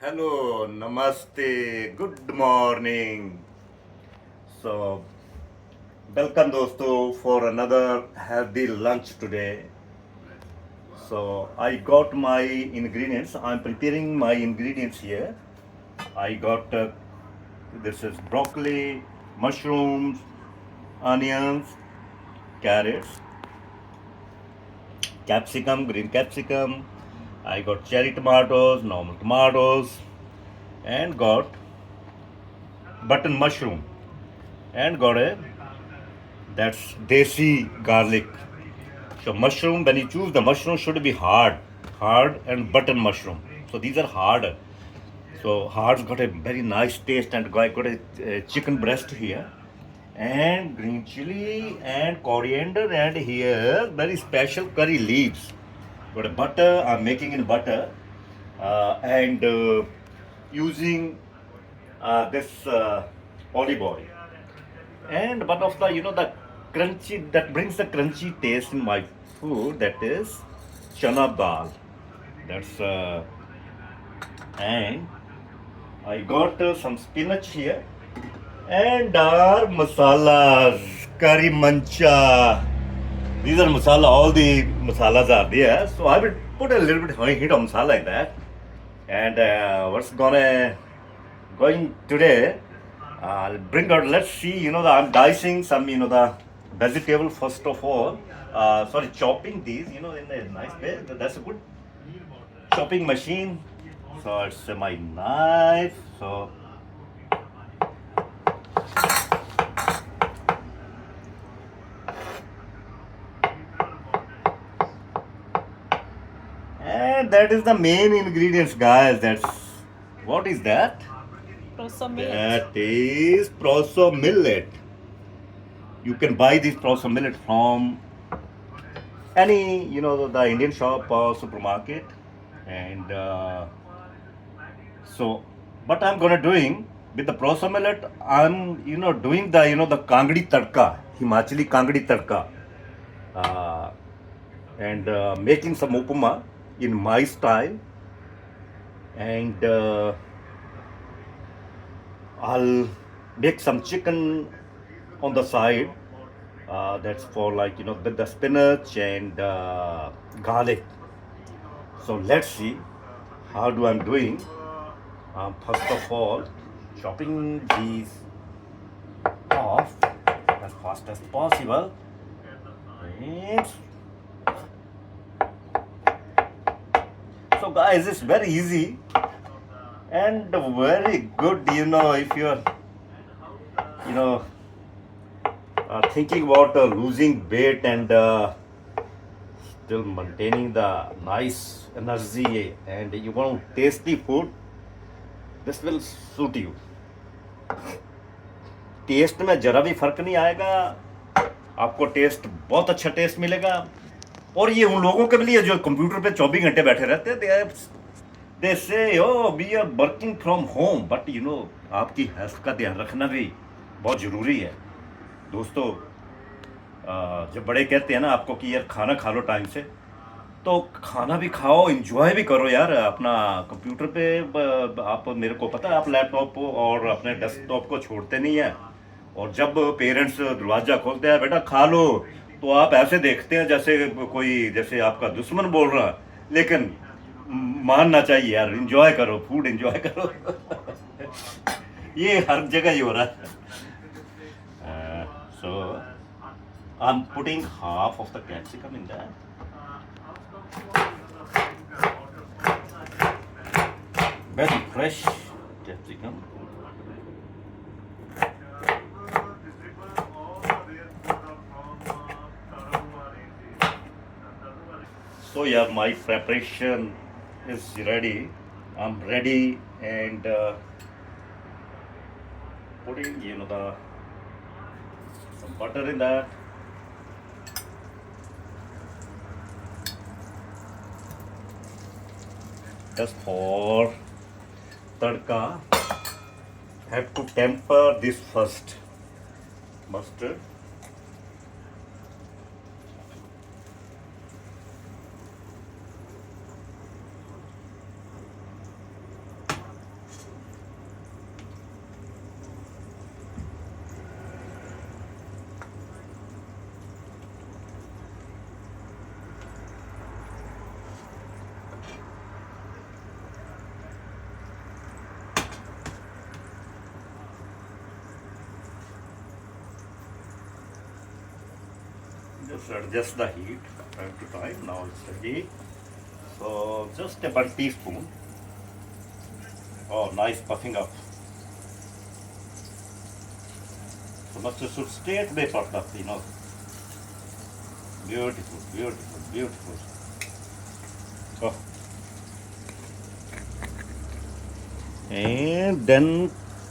Hello, namaste, good morning. So, welcome dosto for another healthy lunch today. So, I got my ingredients. I'm preparing my ingredients here. I got this is broccoli, mushrooms, onions, carrots, capsicum, green capsicum. I got cherry tomatoes, normal tomatoes, and got button mushroom, and got a that's desi garlic. So mushroom, when you choose the mushroom should be hard and button mushroom. So these are hard. So hard's got a very nice taste and got a chicken breast here and green chili and coriander and here very special curry leaves. Got a butter. I'm making in butter and using this olive oil. And one of the the crunchy that brings the crunchy taste in my food, that is chana dal. That's and I got some spinach here and our masalas, curry mancha. These are masala. All the masalas are there. So I will put a little bit heat of masala in that. And what's going today? I'll bring out. Let's see. I'm dicing some. The vegetable first of all. Sorry, chopping these. In a nice way. That's a good chopping machine. So it's my knife. So and that is the main ingredients, guys. That's what is that? Proso millet. That is proso millet. You can buy this proso millet from any the Indian shop or supermarket, and so what I'm gonna doing with the proso millet, I'm doing the the kangdi tadka, Himachali kangdi tadka, uh, and making some upama in my style, and I'll make some chicken on the side. That's for like with the spinach and garlic. So let's see how do I'm doing. First of all, chopping these off as fast as possible. And so guys, it's very easy and very good. If you're you know thinking about losing weight and still maintaining the nice energy and you want tasty food, this will suit you. Test में जरा भी फर्क नहीं आएगा, आपको test बहुत अच्छा test मिलेगा। और ये उन लोगों के लिए जो कंप्यूटर पे 24 घंटे बैठे रहते हैं, they say oh we are working from home, but आपकी हेल्थ का ध्यान रखना भी बहुत ज़रूरी है दोस्तों। जब बड़े कहते हैं ना आपको कि यार खाना खा लो टाइम से, तो खाना भी खाओ, एंजॉय भी करो यार। अपना कंप्यूटर पे आप, मेरे को पता है आप लैपटॉप और अपने डेस्कटॉप को छोड़ते नहीं है, और जब पेरेंट्स दरवाजा खोलते हैं बेटा खा लो, तो आप ऐसे देखते हैं जैसे कोई, जैसे आपका दुश्मन बोल रहा है। लेकिन मानना चाहिए यार, एंजॉय करो, फूड एंजॉय करो। ये हर जगह ही हो रहा है। So I am putting half of the capsicum in that. Very fresh capsicum. So yeah, my preparation is ready. I'm ready and putting the some butter in that. Just for tadka, have to temper this first. Mustard. just adjust the heat time to time. Now it's ready. So just a 1 teaspoon. Oh, nice puffing up. So mustard should straight away puffed up, you know. Beautiful, beautiful, beautiful. Oh. And then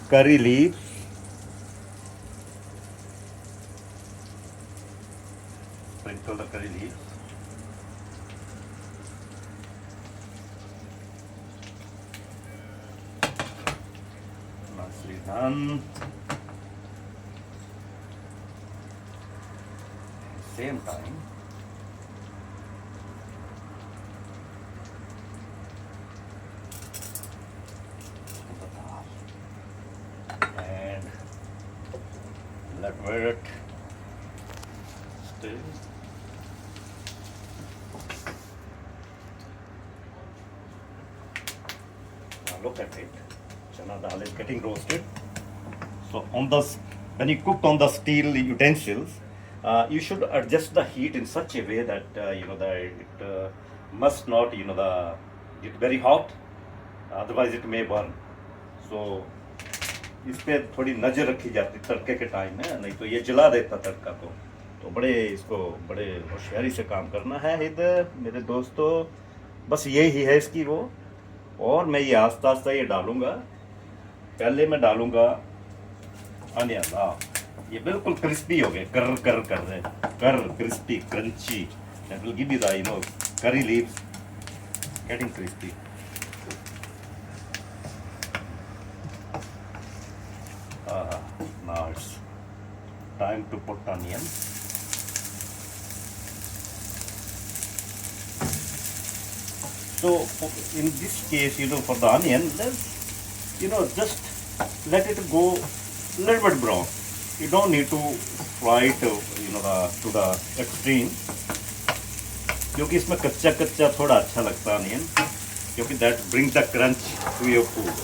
curry leaves. Sprinkle the curry leaves. Nicely done. Same time. And let it stay. Now look at it. Chana dal is getting roasted. So on the when you cook on the steel utensils, you should adjust the heat in such a way that you know that it must not get very hot, otherwise it may burn. So इस पे थोड़ी नज़र रखी जाती तड़के के time में, नहीं तो ये जला देता तड़का को। तो बड़े इसको बड़े होशियारी से काम करना है इधर मेरे दोस्तों। बस यही है इसकी वो। और मैं ये आस्ता आस्ता ये डालूँगा। पहले मैं डालूँगा अनियन। ये बिल्कुल क्रिस्पी हो गए, कर कर कर रहे, कर crispy crunchy. That will give you the curry leaves getting crispy. Now it's time to put onion. So in this case, for the onion, let's just let it go a little bit brown. You don't need to fry it to the extreme, क्योंकि इसमें कच्चा कच्चा थोड़ा अच्छा लगता है onion, क्योंकि that brings the crunch to your food.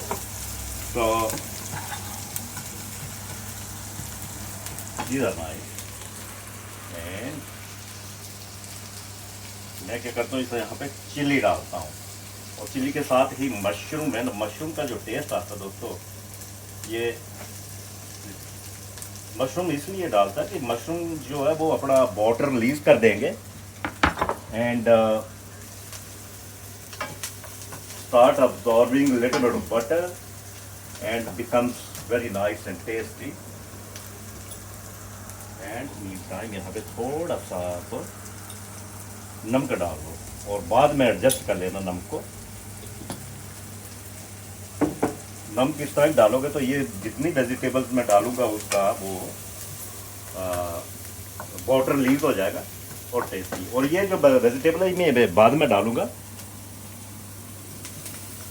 So these are nice. And मैं क्या करता हूँ, इसे यहाँ पे चिली डालता हूँ, और चिली के साथ ही मशरूम है ना। मशरूम का जो टेस्ट आता है दोस्तों, ये मशरूम इसलिए डालता है कि मशरूम जो है वो अपना वाटर रिलीज कर देंगे and start absorbing a little bit of butter and becomes very nice and tasty. And meantime यहाँ पे थोड़ा सा तो नमक डाल दो, और बाद में एडजस्ट कर लेना नमक को। नमक इस टाइम डालोगे तो ये जितनी वेजिटेबल्स मैं डालूंगा उसका वो वाटर रिलीज हो जाएगा और टेस्टी। और ये जो वेजिटेबल है मैं बाद में डालूंगा,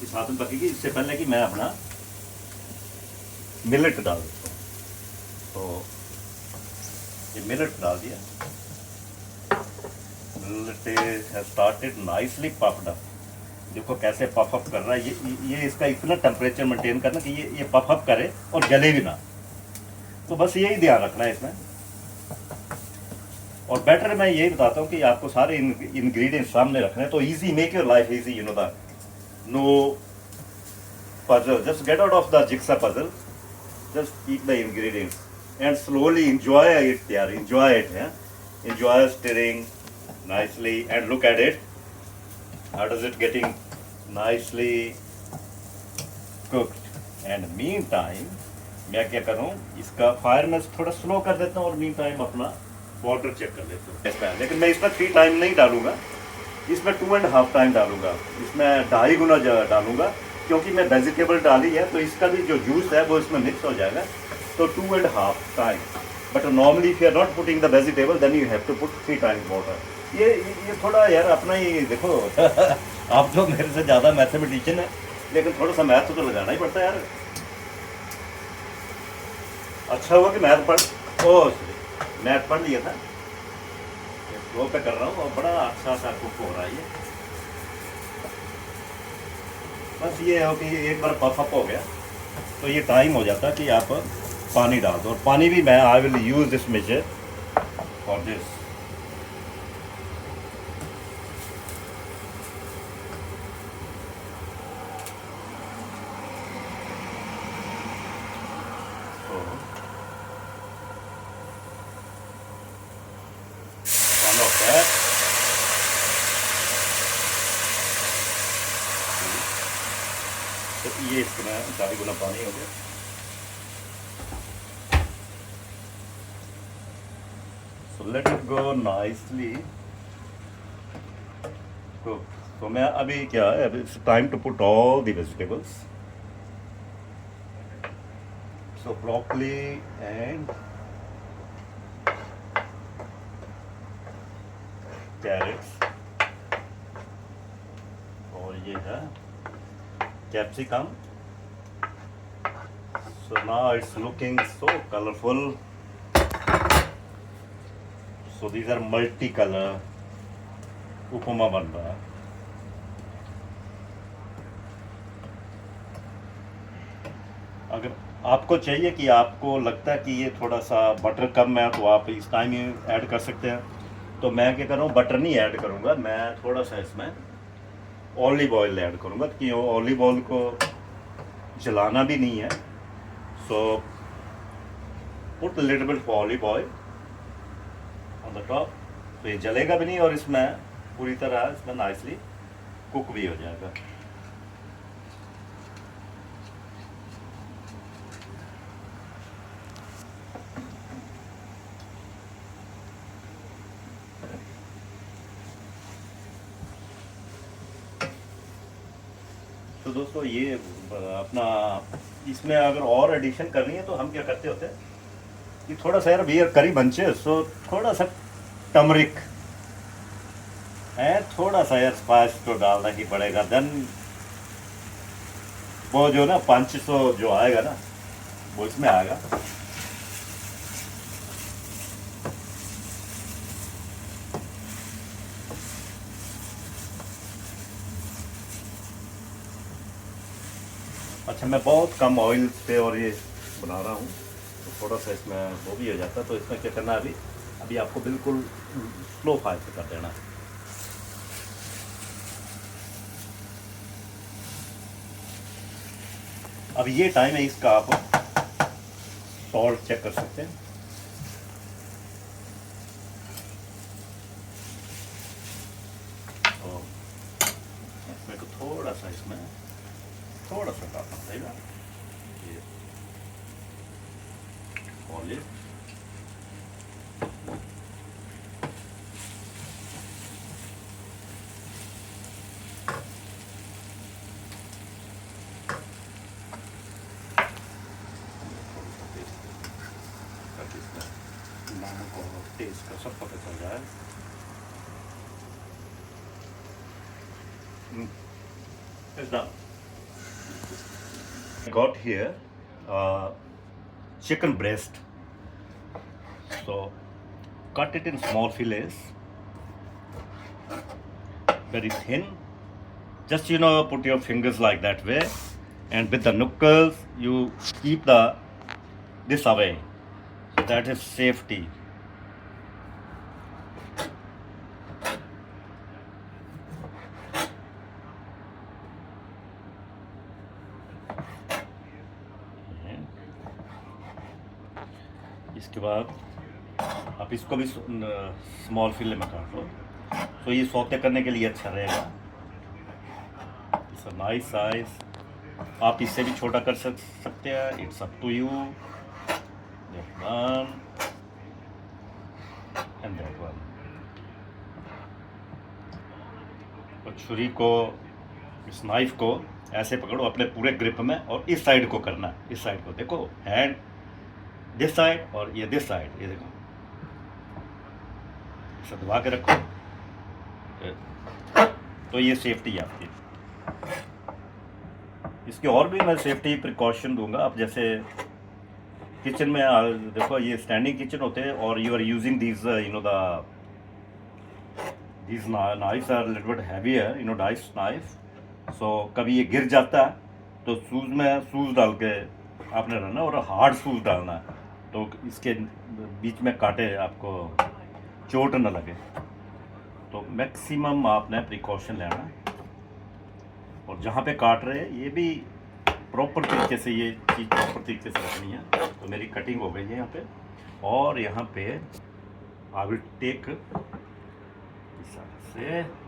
इस हाथ में पकेगी, इससे पहले कि मैं अपना मिलेट डाल देता हूँ। तो ये मिलेट डाल दिया। Millet has started nicely puffed up. देखो कैसे पफ अप कर रहा है। ये इसका इतना टेम्परेचर मेंटेन करना कि ये पफ अप करे और जले भी ना। तो बस यही ध्यान रखना है इसमें। और बेटर मैं यही बताता हूँ कि आपको सारे इंग्रेडिएंट्स सामने रखने हैं, तो easy, make your life easy, no puzzle, just get out of the jigsaw puzzle, just keep the ingredients and slowly enjoy it yaar, enjoy it, yeah? Enjoy stirring nicely and look at it, how does it getting nicely cooked। and meantime मैं क्या करूँ, इसका fire में थोड़ा slow कर देता हूँ और मीन टाइम अपना वाटर चेक कर लेता हूँ। लेकिन मैं इसमें 3 टाइम नहीं डालूंगा, इसमें 2.5 टाइम डालूंगा, इसमें 2.5 गुना डालूंगा, क्योंकि मैं वेजिटेबल डाली है तो इसका भी जो जूस है वो इसमें मिक्स हो जाएगा। तो 2.5 time, but normally if you are not putting the vegetable then you have to put 3 times water. ये थोड़ा यार अपना ही देखो आप तो मेरे से ज़्यादा मैथमेटिशियन है, लेकिन थोड़ा सा मैथ तो लगाना ही पड़ता है यार। अच्छा हुआ कि मैथ पढ़ लिया था, स्लो पे कर रहा हूँ और बड़ा अच्छा सा कुक हो रहा है ये। बस ये है कि एक बार पफ अप हो गया तो ये टाइम हो जाता है कि आप पानी डाल दो। और पानी भी मैं I will use this measure for this. of that. तो ये इसमें 4 गुना पानी हो गया। So let it go nicely cook. तो मैं अभी क्या है, अभी it's time to put all the vegetables. So broccoli and carrots, और ये है capsicum. So now it's looking so colorful. So these are multi-color उपमा बन रहा है। अगर आपको चाहिए कि आपको लगता है कि ये थोड़ा सा बटर कम है तो आप इस टाइम ही ऐड कर सकते हैं। तो मैं क्या कर रहा हूँ, बटर नहीं ऐड करूँगा, मैं थोड़ा सा इसमें ऑलिव ऑयल ऐड करूँगा कि ऑलिव ऑयल को जलाना भी नहीं है। So put little bit olive oil on the top, तो ये जलेगा भी नहीं और इसमें पूरी तरह इसमें नाइसली कुक भी हो जाएगा। तो दोस्तों ये अपना इसमें अगर और एडिशन करनी है तो हम क्या करते होते हैं कि थोड़ा सा यार बियर करी बंचेस, सो थोड़ा सा टर्मरिक है, थोड़ा सा यार स्पाइस तो डालना ही पड़ेगा। देन वो जो ना 500 जो आएगा ना वो इसमें आएगा। अच्छा, मैं बहुत कम ऑयल पे और ये बना रहा हूँ तो थोड़ा सा इसमें वो भी हो जाता है। तो इसमें क्या करना है, अभी आपको बिल्कुल स्लो फायर पे कर देना है। अब ये टाइम है, इसका आप सॉल्ट चेक कर सकते हैं। तो इसमें को थोड़ा सा डालना पड़ेगा ये ऑलिव। नमक और टेस्ट का सब पता चल जाए। It's done. I got here chicken breast. So cut it in small fillets, very thin. Just put your fingers like that way, and with the knuckles you keep this away. So that is safety. इसके बाद आप इसको भी small फिले में काट लो, तो ये saute करने के लिए अच्छा रहेगा। इट्स अ नाइस साइज, आप इससे भी छोटा कर सकते हैं, it's up to you. That one and that one. और छुरी को, इस नाइफ को ऐसे पकड़ो अपने पूरे ग्रिप में और इस साइड को करना है, इस साइड को देखो, हैंड दिस साइड और ये दिस साइड, ये देखो इसे दबा के रखो। तो ये सेफ्टी है आपकी। इसके और भी मैं सेफ्टी प्रिकॉशन दूंगा। आप जैसे किचन में देखो, ये स्टैंडिंग किचन होते हैं और you are using these these knives are a little bit heavier, dice knife. So कभी ये गिर जाता है तो सूज डाल के आपने रहना, और हार्ड सूज डालना है तो इसके बीच में काटे आपको चोट न लगे। तो मैक्सिमम आपने प्रिकॉशन लेना, और जहाँ पे काट रहे हैं ये भी प्रॉपर तरीके से, ये चीज़ प्रॉपर तरीके से रखनी है। तो मेरी कटिंग हो गई है यहाँ पे, और यहाँ पे आई विल टेक इस तरह से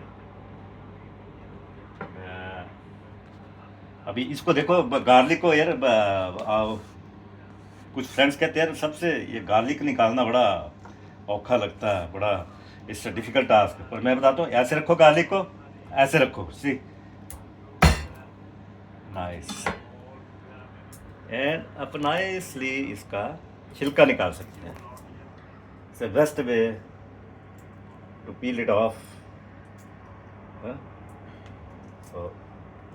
अभी इसको देखो, गार्लिक को यार कुछ फ्रेंड्स कहते हैं यार सबसे ये गार्लिक निकालना बड़ा औखा लगता है, बड़ा इट्स डिफिकल्ट टास्क। पर मैं बताता हूँ, ऐसे रखो गार्लिक को, ऐसे रखो, सी नाइस, एंड आप नाइसली इसका छिलका निकाल सकते हैं। It's the best way to peel it off. तो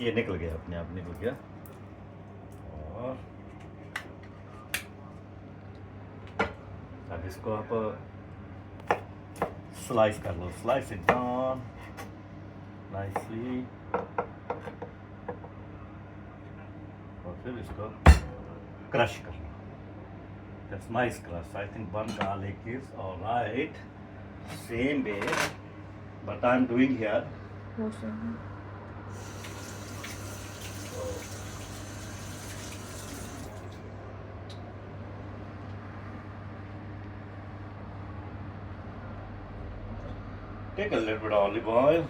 ये निकल गया, अपने आप निकल गया। और अब इसको आप स्लाइस कर लो, स्लाइस इट डाउन नाइसली, और फिर इसको क्रश कर लो। That's nice crush. I think one garlic is alright. Same way, but I'm doing here. Take a little bit of olive oil.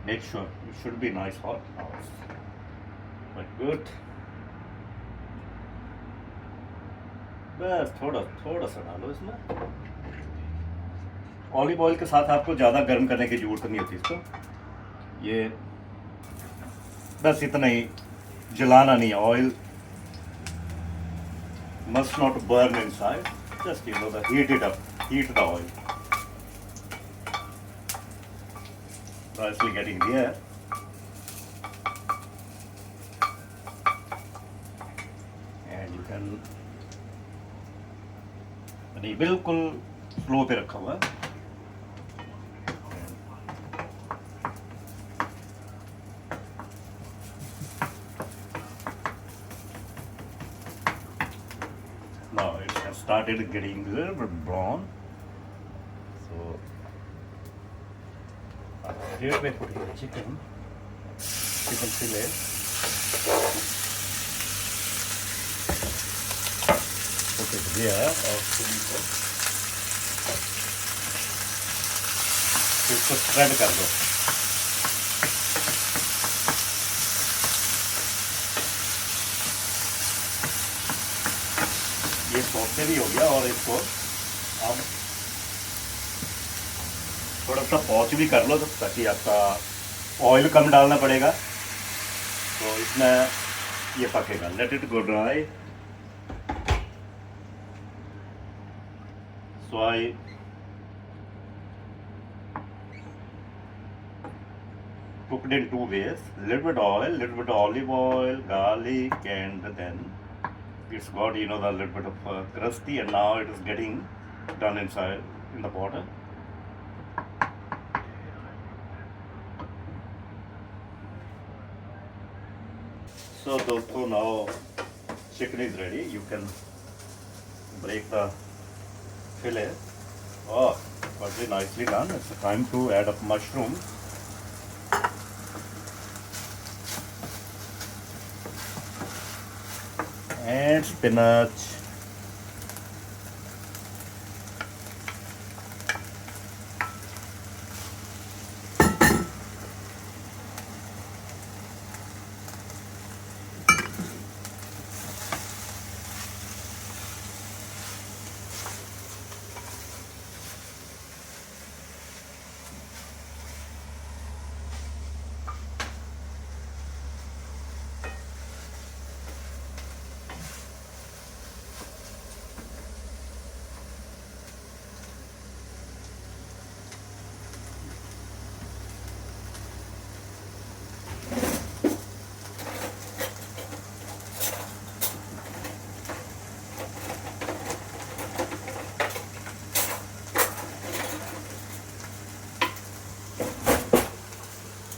Make sure it should be nice hot now. Quite good. बस थोड़ा थोड़ा सा डालो इसमें। Olive oil के साथ आपको ज़्यादा गर्म करने की जरूरत नहीं होती इसको, ये बस इतना ही, जलाना नहीं है। Oil must not burn inside, just heat it up, heat the oil. Nicely getting there. And you can, ये बिल्कुल स्लो पे रखा हुआ है। Now it has started getting a little bit brown. So here we put the chicken fillet. Put it there और इसको spread कर दो। ये सॉफ्ट भी हो गया, और इसको आप थोड़ा सा पॉच भी कर लो, तो ताकि आपका ऑयल कम डालना पड़ेगा, तो इसमें ये पकेगा। Let it go dry. So I cooked in two ways: little bit oil, little bit olive oil, garlic, and then it's got the little bit of crusty, and now it is getting done inside in the bottom. So dosto, now chicken is ready. You can break the fillet. Oh, very nicely done. It's time to add up mushroom. And spinach.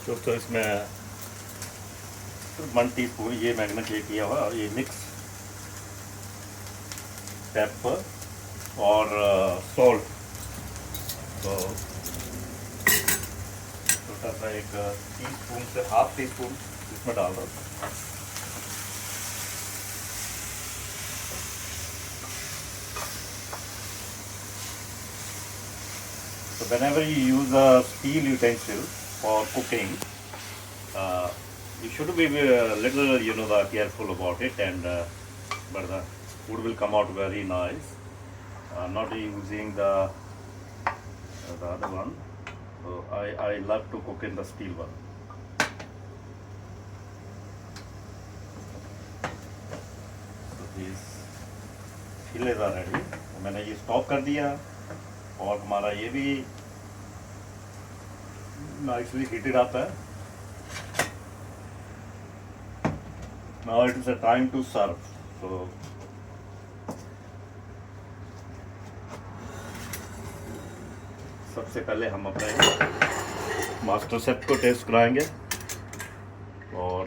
दोस्तों इसमें 1 teaspoon ये मैंने किया हुआ, और ये mix paper और salt, तो छोटा सा 1 टीस्पून से ½ टीस्पून इसमें डाल दो। So whenever you use a steel utensil for cooking, you should be a little, careful about it, and but the food will come out very nice. I'm not using the other one. So I love to cook in the steel one. So these fillets are ready. तो मैंने ये stop कर दिया और हमारा ये भी nicely heated आता है. Now it is a time to serve. So सबसे पहले हम अपने मास्टर शेफ को टेस्ट कराएंगे और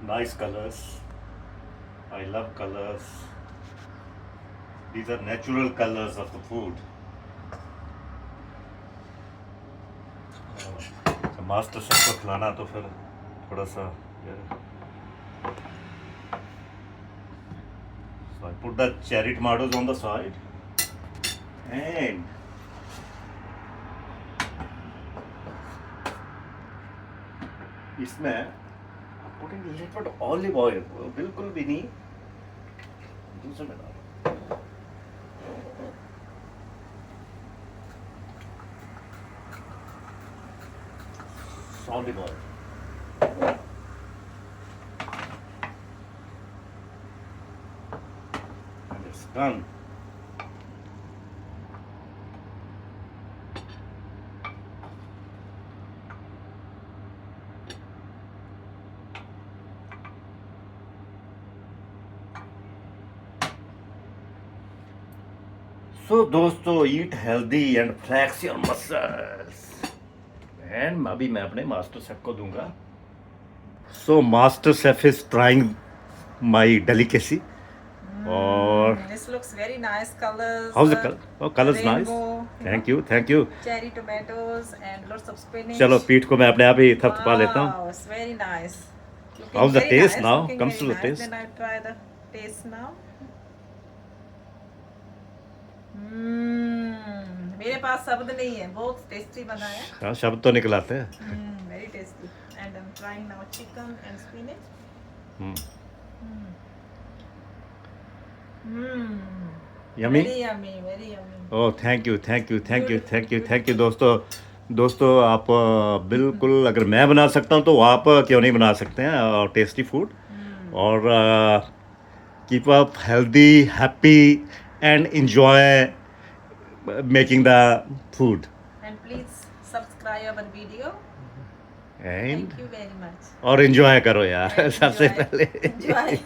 nice colors. I love colors. These are natural colors of the food. तो मास्टर शेफ को खिलाना तो फिर थोड़ा सा So I put the cherry tomatoes on the side and इसमें putting a little bit olive oil, बिल्कुल भी नहीं, दूसरे में डालो. Olive oil. And it's done. So दोस्तों, eat healthy and flex your muscles. And अभी मैं अपने मास्टर शेफ को दूंगा. So master chef is trying my delicacy. और This looks very nice colors. how's the color? Oh, color's nice. rainbow, Thank you. Cherry tomatoes and lots of spinach. चलो पीठ को मैं अपने आप ही थपथपा लेता हूँ. Wow, it's very nice. Looking How's the very taste nice, now? looking Comes very to the nice. taste. Then I'll try the taste now. मेरे पास शब्द नहीं है, बहुत टेस्टी बना है. हाँ, शब्द तो निकल आते हैं. Very tasty. And I'm trying now chicken and spinach. Yummy? Very yummy, very yummy. Oh thank you दोस्तों आप बिल्कुल, अगर मैं बना सकता हूँ तो आप क्यों नहीं बना सकते हैं टेस्टी फूड. और keep up healthy, happy and enjoy making the food. And please subscribe our video. And Thank you very much. और एंजॉय करो यार. सबसे Enjoy. पहले Enjoy.